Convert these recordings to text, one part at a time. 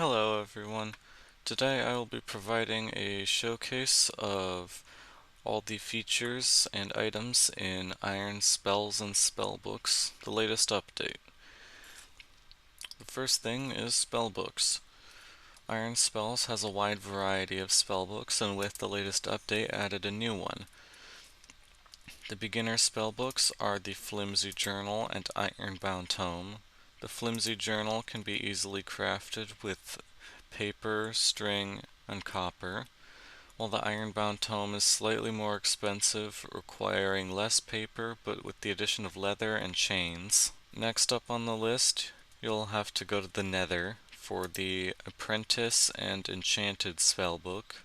Hello everyone. Today I will be providing a showcase of all the features and items in Iron Spells and Spellbooks, the latest update. The first thing is Spellbooks. Iron Spells has a wide variety of spellbooks and with the latest update added a new one. The beginner spellbooks are the Flimsy Journal and Ironbound Tome. The Flimsy Journal can be easily crafted with paper, string, and copper, while the Ironbound Tome is slightly more expensive, requiring less paper but with the addition of leather and chains. Next up on the list, you'll have to go to the Nether for the Apprentice and Enchanted spellbook.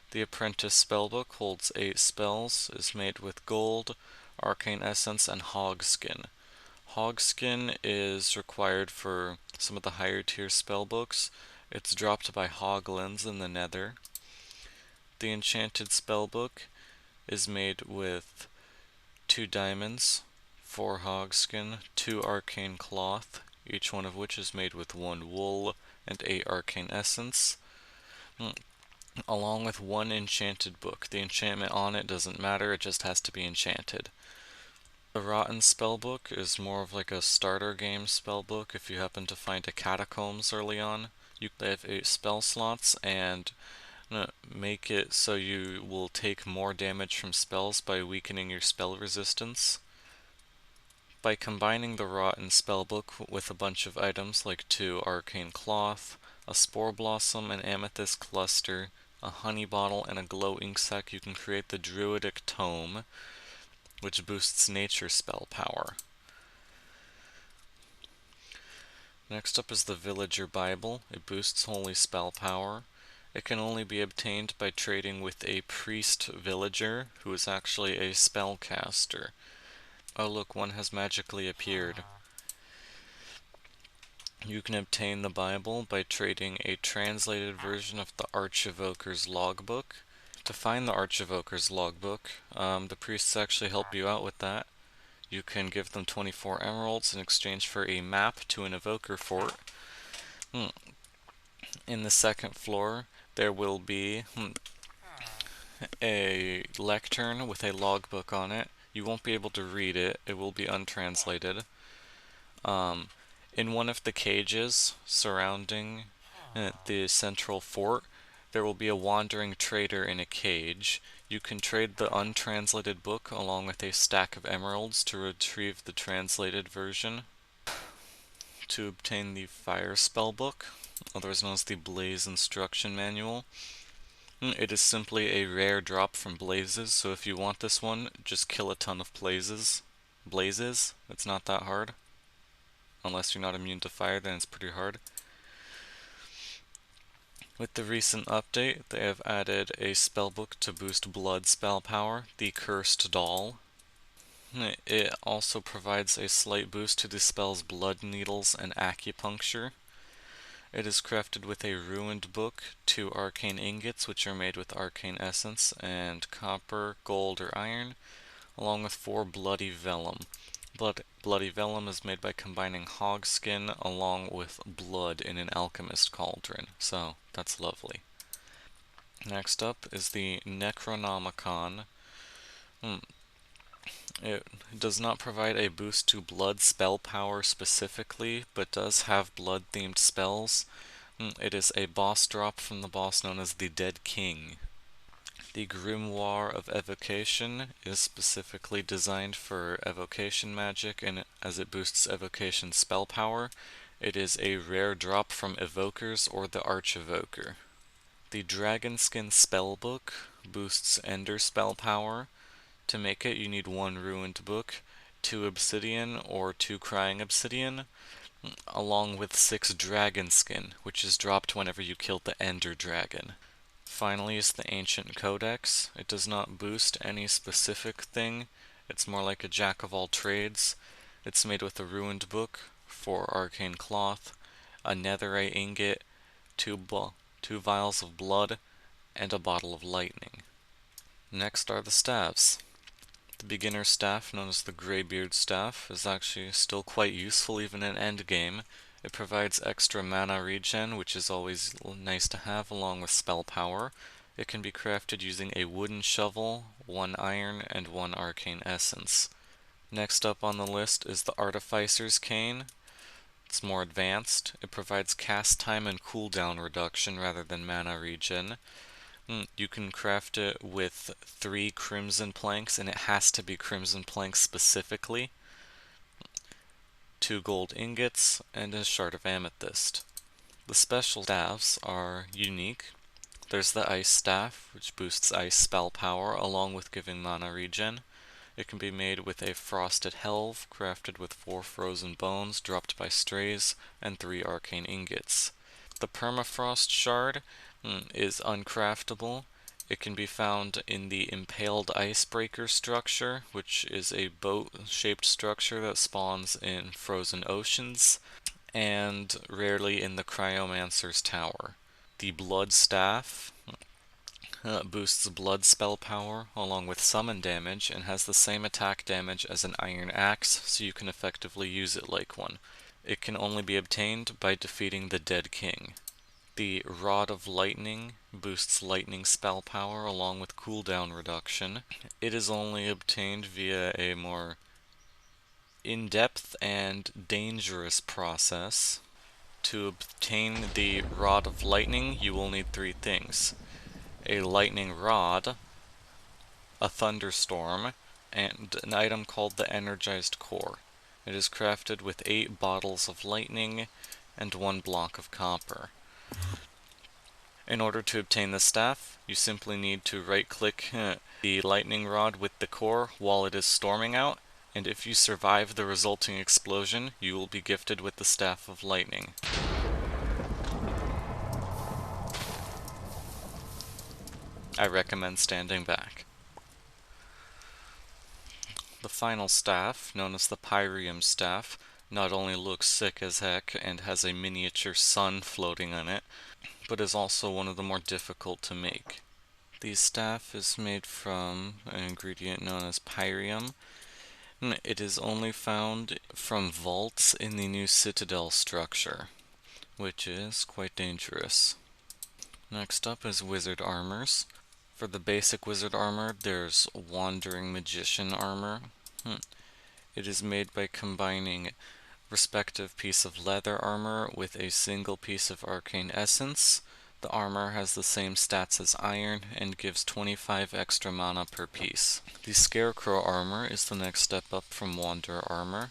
The Apprentice spellbook holds 8 spells, is made with gold, arcane essence, and hogskin. Hogskin is required for some of the higher tier spellbooks. It's dropped by hoglins in the Nether. The Enchanted spellbook is made with 2 diamonds, 4 hogskin, 2 arcane cloth, each one of which is made with 1 wool and 8 arcane essence, along with 1 enchanted book. The enchantment on it doesn't matter, it just has to be enchanted. The Rotten spellbook is more of like a starter game spellbook if you happen to find a catacombs early on. They have 8 spell slots and make it so you will take more damage from spells by weakening your spell resistance. By combining the Rotten spellbook with a bunch of items like 2 arcane cloth, a spore blossom, an amethyst cluster, a honey bottle, and a glow ink sac, you can create the Druidic Tome, which boosts nature spell power. Next up is the Villager Bible. It boosts holy spell power. It can only be obtained by trading with a priest villager who is actually a spellcaster. Oh look, one has magically appeared. You can obtain the Bible by trading a translated version of the Archivoker's logbook. To find the Archivoker's logbook, the priests actually help you out with that. You can give them 24 emeralds in exchange for a map to an evoker fort. In the second floor, there will be a lectern with a logbook on it. You won't be able to read it, it will be untranslated. In one of the cages surrounding the central fort, there will be a wandering trader in a cage. You can trade the untranslated book along with a stack of emeralds to retrieve the translated version. To obtain the Fire Spellbook, otherwise known as the Blaze Instruction Manual. It is simply a rare drop from blazes, so if you want this one, just kill a ton of blazes. It's not that hard. Unless you're not immune to fire, then it's pretty hard. With the recent update, they have added a spellbook to boost blood spell power, the Cursed Doll. It also provides a slight boost to the spells Blood Needles and Acupuncture. It is crafted with a ruined book, 2 arcane ingots which are made with arcane essence and copper, gold, or iron, along with 4 bloody vellum. Bloody vellum is made by combining hogskin along with blood in an alchemist cauldron, so that's lovely. Next up is the Necronomicon. It does not provide a boost to blood spell power specifically, but does have blood-themed spells. It is a boss drop from the boss known as the Dead King. The Grimoire of Evocation is specifically designed for evocation magic, and as it boosts evocation spell power, it is a rare drop from evokers or the Archivoker. The Dragonskin Spellbook boosts Ender spell power. To make it, you need 1 ruined book, 2 obsidian or 2 crying obsidian, along with 6 Dragonskin, which is dropped whenever you kill the Ender Dragon. Finally is the Ancient Codex. It does not boost any specific thing. It's more like a jack of all trades. It's made with a ruined book, 4 arcane cloth, a netherite ingot, 2 vials of blood, and a bottle of lightning. Next are the staves. The beginner staff, known as the Greybeard staff, is actually still quite useful even in endgame. It provides extra mana regen, which is always nice to have, along with spell power. It can be crafted using a wooden shovel, 1 iron, and 1 arcane essence. Next up on the list is the Artificer's Cane. It's more advanced. It provides cast time and cooldown reduction rather than mana regen. You can craft it with 3 crimson planks, and it has to be crimson planks specifically, 2 gold ingots, and a shard of amethyst. The special staffs are unique. There's the Ice Staff, which boosts ice spell power along with giving mana regen. It can be made with a Frosted Helve, crafted with 4 frozen bones dropped by strays, and 3 arcane ingots. The Permafrost Shard is uncraftable. It can be found in the Impaled Icebreaker structure, which is a boat-shaped structure that spawns in frozen oceans, and rarely in the Cryomancer's Tower. The Blood Staff boosts blood spell power along with summon damage and has the same attack damage as an iron axe, so you can effectively use it like one. It can only be obtained by defeating the Dead King. The Rod of Lightning boosts lightning spell power along with cooldown reduction. It is only obtained via a more in-depth and dangerous process. To obtain the Rod of Lightning, you will need 3 things: a lightning rod, a thunderstorm, and an item called the Energized Core. It is crafted with 8 bottles of lightning and 1 block of copper. In order to obtain the staff, you simply need to right-click the lightning rod with the core while it is storming out, and if you survive the resulting explosion, you will be gifted with the Staff of Lightning. I recommend standing back. The final staff, known as the Pyrium Staff, not only looks sick as heck and has a miniature sun floating on it, but is also one of the more difficult to make. The staff is made from an ingredient known as pyrium. It is only found from vaults in the new Citadel structure, which is quite dangerous. Next up is wizard armors. For the basic wizard armor, there's Wandering Magician armor. It is made by combining respective piece of leather armor with a single piece of arcane essence. The armor has the same stats as iron and gives 25 extra mana per piece. The Scarecrow armor is the next step up from Wanderer armor.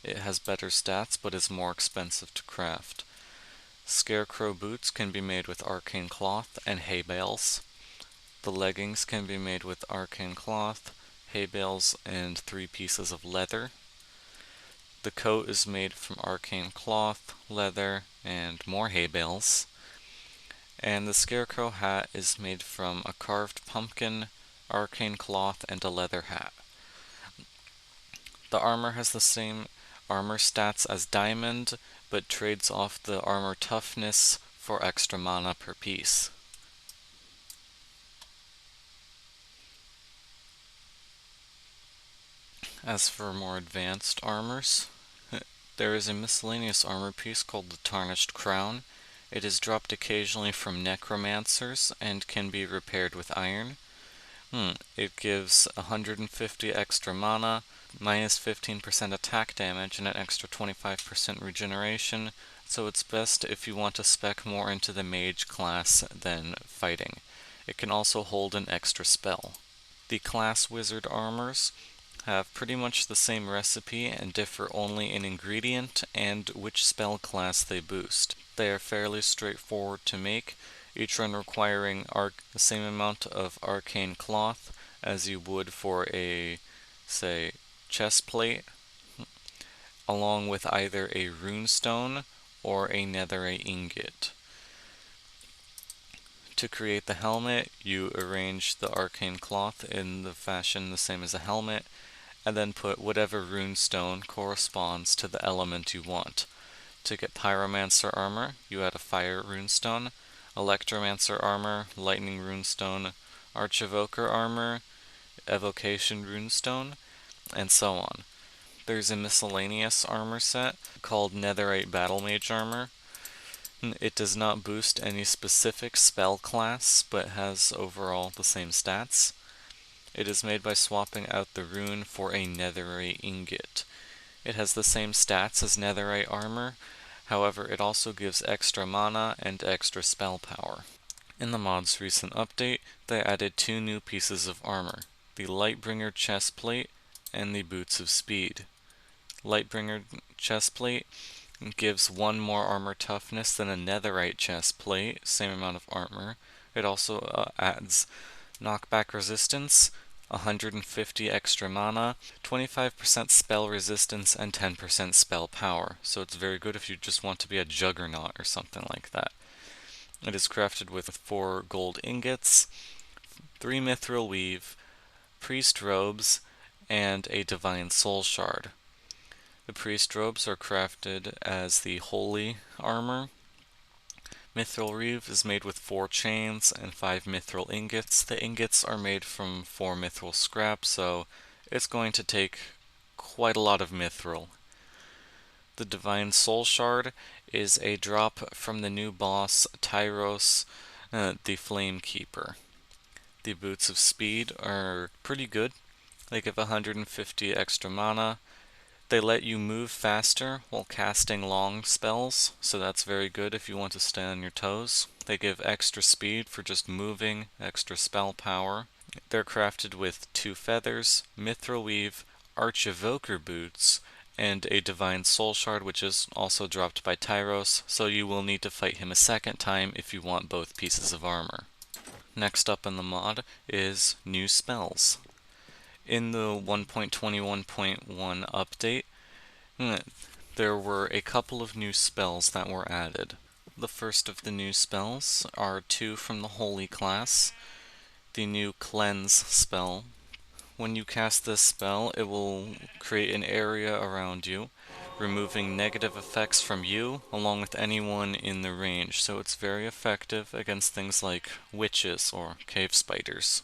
It has better stats but is more expensive to craft. Scarecrow boots can be made with arcane cloth and hay bales. The leggings can be made with arcane cloth, hay bales, and 3 pieces of leather. The coat is made from arcane cloth, leather, and more hay bales. And the Scarecrow hat is made from a carved pumpkin, arcane cloth, and a leather hat. The armor has the same armor stats as Diamond, but trades off the armor toughness for extra mana per piece. As for more advanced armors, there is a miscellaneous armor piece called the Tarnished Crown. It is dropped occasionally from necromancers and can be repaired with iron. It gives 150 extra mana, minus 15% attack damage, and an extra 25% regeneration, so it's best if you want to spec more into the mage class than fighting. It can also hold an extra spell. The class wizard armors have pretty much the same recipe and differ only in ingredient and which spell class they boost. They are fairly straightforward to make, each one requiring the same amount of arcane cloth as you would for a, say, chest plate, along with either a runestone or a netherite ingot. To create the helmet, you arrange the arcane cloth in the fashion the same as a helmet, and then put whatever runestone corresponds to the element you want. To get Pyromancer armor, you add a fire runestone, Electromancer armor, lightning runestone, Archevoker armor, evocation runestone, and so on. There's a miscellaneous armor set called Netherite Battle Mage Armor. It does not boost any specific spell class, but has overall the same stats. It is made by swapping out the rune for a netherite ingot. It has the same stats as netherite armor, however it also gives extra mana and extra spell power. In the mod's recent update, they added two new pieces of armor, the Lightbringer chestplate and the Boots of Speed. Lightbringer chestplate gives one more armor toughness than a netherite chestplate, same amount of armor. It also adds knockback resistance, 150 extra mana, 25% spell resistance, and 10% spell power. So it's very good if you just want to be a juggernaut or something like that. It is crafted with 4 gold ingots, 3 mithril weave, priest robes, and a divine soul shard. The priest robes are crafted as the holy armor. Mithril weave is made with 4 chains and 5 mithril ingots. The ingots are made from 4 mithril scrap, so it's going to take quite a lot of mithril. The divine soul shard is a drop from the new boss Tyros, the Flame Keeper. The boots of speed are pretty good. They give 150 extra mana. They let you move faster while casting long spells, so that's very good if you want to stay on your toes. They give extra speed for just moving, extra spell power. They're crafted with 2 feathers, mithril weave, arch evoker boots, and a divine soul shard, which is also dropped by Tyros, so you will need to fight him a second time if you want both pieces of armor. Next up in the mod is new spells. In the 1.21.1 update, there were a couple of new spells that were added. The first of the new spells are 2 from the Holy class. The new Cleanse spell. When you cast this spell, it will create an area around you, removing negative effects from you along with anyone in the range, so it's very effective against things like witches or cave spiders.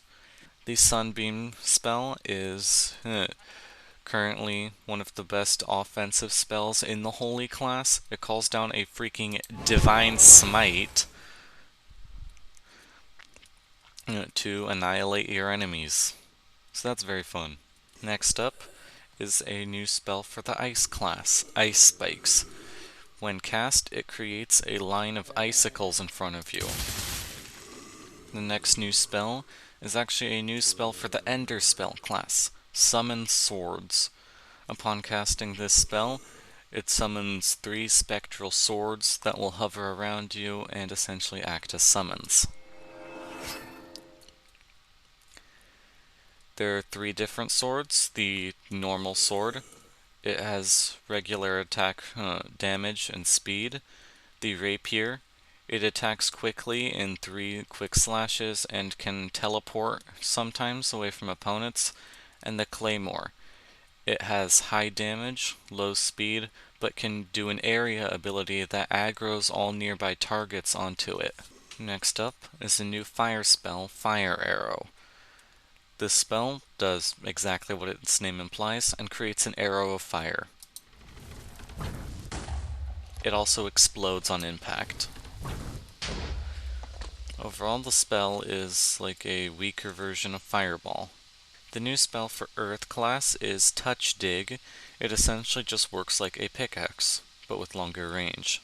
The Sunbeam spell is currently one of the best offensive spells in the Holy class. It calls down a freaking Divine Smite to annihilate your enemies. So that's very fun. Next up is a new spell for the Ice class, Ice Spikes. When cast, it creates a line of icicles in front of you. The next new spell is actually a new spell for the Ender spell class, Summon Swords. Upon casting this spell, it summons 3 spectral swords that will hover around you and essentially act as summons. There are 3 different swords. The normal sword, it has regular attack damage and speed. The rapier, it attacks quickly in 3 quick slashes and can teleport sometimes away from opponents. And the claymore, it has high damage, low speed, but can do an area ability that aggroes all nearby targets onto it. Next up is a new fire spell, Fire Arrow. This spell does exactly what its name implies and creates an arrow of fire. It also explodes on impact. Overall, the spell is like a weaker version of Fireball. The new spell for Earth class is Touch Dig. It essentially just works like a pickaxe, but with longer range.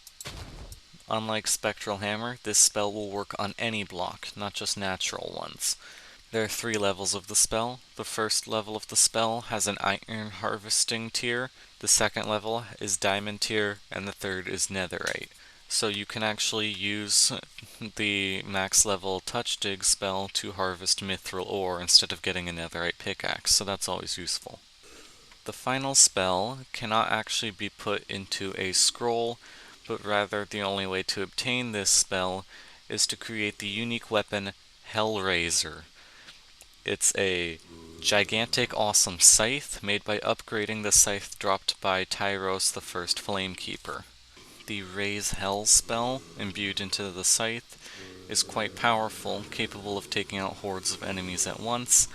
Unlike Spectral Hammer, this spell will work on any block, not just natural ones. There are 3 levels of the spell. The first level of the spell has an Iron Harvesting tier, the second level is Diamond tier, and the third is Netherite. So you can actually use the max level Touch Dig spell to harvest mithril ore instead of getting a netherite pickaxe, so that's always useful. The final spell cannot actually be put into a scroll, but rather the only way to obtain this spell is to create the unique weapon Hellraiser. It's a gigantic awesome scythe made by upgrading the scythe dropped by Tyros the First Flamekeeper. The Raise Hell spell, imbued into the scythe, is quite powerful, capable of taking out hordes of enemies at once.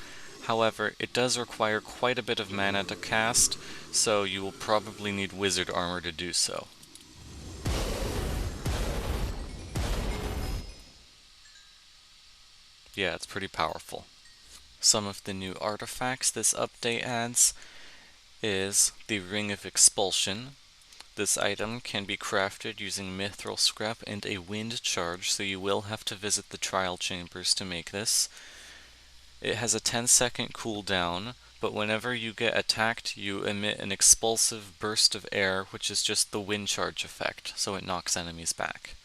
However, it does require quite a bit of mana to cast, so you will probably need wizard armor to do so. Yeah, it's pretty powerful. Some of the new artifacts this update adds is the Ring of Expulsion. This item can be crafted using mithril scrap and a wind charge, so you will have to visit the trial chambers to make this. It has a 10-second cooldown, but whenever you get attacked, you emit an explosive burst of air, which is just the wind charge effect, so it knocks enemies back.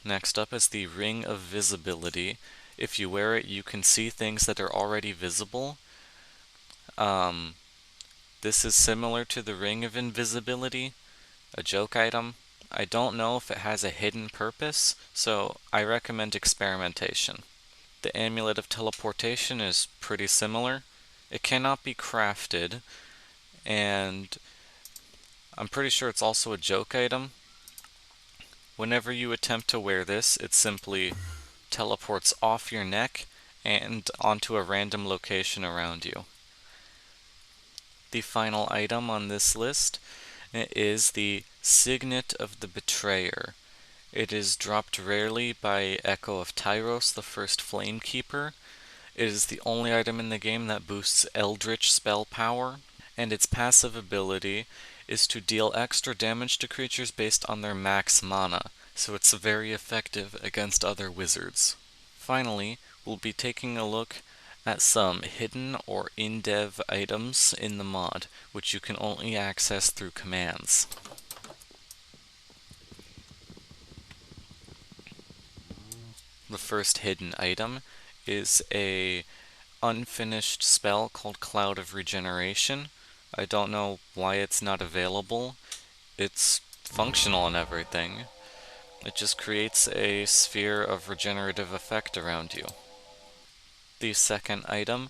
Next up is the Ring of Visibility. If you wear it, you can see things that are already visible. This is similar to the Ring of Invisibility, a joke item. I don't know if it has a hidden purpose, so I recommend experimentation. The Amulet of Teleportation is pretty similar. It cannot be crafted, and I'm pretty sure it's also a joke item. Whenever you attempt to wear this, it simply teleports off your neck and onto a random location around you. The final item on this list is the Signet of the Betrayer. It is dropped rarely by Echo of Tyros, the first Flamekeeper. It is the only item in the game that boosts Eldritch spell power, and its passive ability is to deal extra damage to creatures based on their max mana, so it's very effective against other wizards. Finally, we'll be taking a look at some hidden or in-dev items in the mod, which you can only access through commands. The first hidden item is a unfinished spell called Cloud of Regeneration. I don't know why it's not available. It's functional and everything. It just creates a sphere of regenerative effect around you. The second item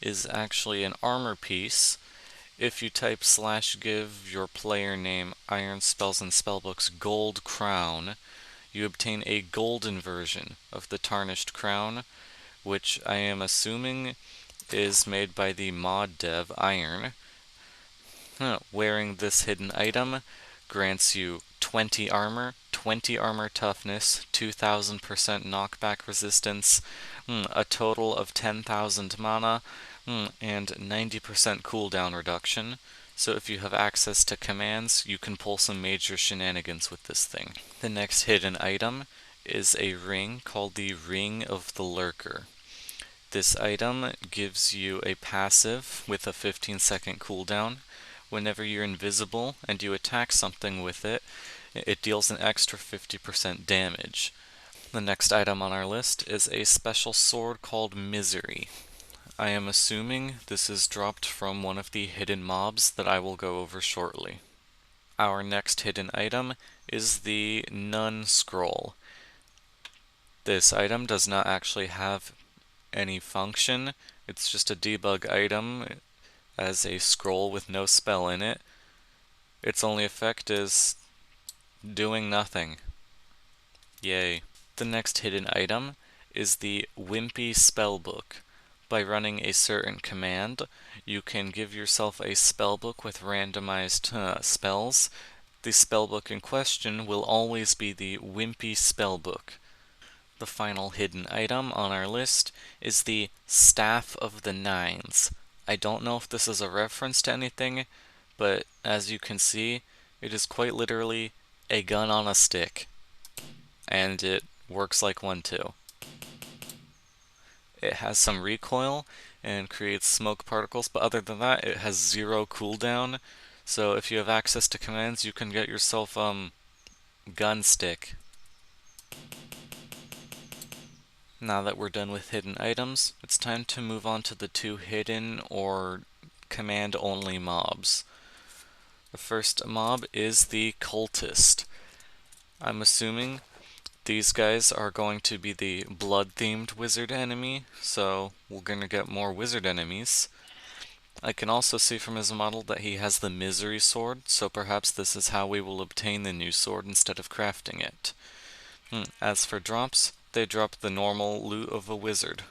is actually an armor piece. If you type /give your player name Iron Spells and Spellbooks Gold Crown, you obtain a golden version of the Tarnished Crown, which I am assuming is made by the mod dev Iron. Wearing this hidden item grants you 20 armor, 20 armor toughness, 2000% knockback resistance, a total of 10,000 mana, and 90% cooldown reduction. So if you have access to commands, you can pull some major shenanigans with this thing. The next hidden item is a ring called the Ring of the Lurker. This item gives you a passive with a 15-second cooldown. Whenever you're invisible and you attack something with it, it deals an extra 50% damage. The next item on our list is a special sword called Misery. I am assuming this is dropped from one of the hidden mobs that I will go over shortly. Our next hidden item is the Nun Scroll. This item does not actually have any function. It's just a debug item as a scroll with no spell in it. Its only effect is doing nothing. Yay. The next hidden item is the Wimpy Spellbook. By running a certain command, you can give yourself a spellbook with randomized spells. The spellbook in question will always be the Wimpy Spellbook. The final hidden item on our list is the Staff of the Nines. I don't know if this is a reference to anything, but as you can see, it is quite literally a gun on a stick. And it works like one too. It has some recoil and creates smoke particles, but other than that, it has 0 cooldown. So if you have access to commands, you can get yourself gun stick. Now that we're done with hidden items, it's time to move on to the 2 hidden or command-only mobs. The first mob is the Cultist. I'm assuming these guys are going to be the blood-themed wizard enemy, so we're going to get more wizard enemies. I can also see from his model that he has the Misery Sword, so perhaps this is how we will obtain the new sword instead of crafting it. As for drops, they drop the normal loot of a wizard.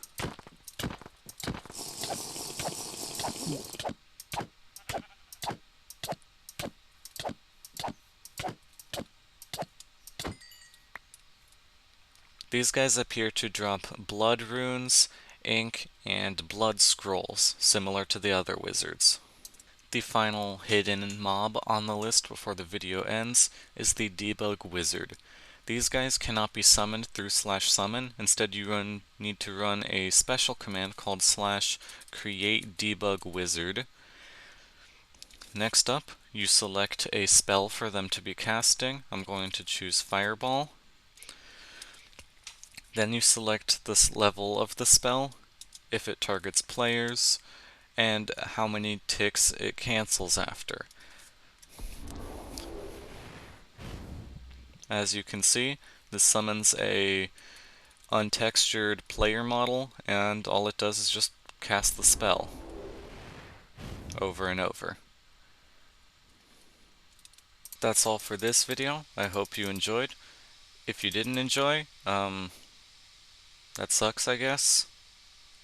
These guys appear to drop blood runes, ink, and blood scrolls, similar to the other wizards. The final hidden mob on the list before the video ends is the Debug Wizard. These guys cannot be summoned through /summon. Instead, you need to run a special command called /create debug wizard. Next up, you select a spell for them to be casting. I'm going to choose Fireball. Then you select the level of the spell, if it targets players, and how many ticks it cancels after. As you can see, this summons a untextured player model, and all it does is just cast the spell over and over. That's all for this video. I hope you enjoyed. If you didn't enjoy, that sucks, I guess.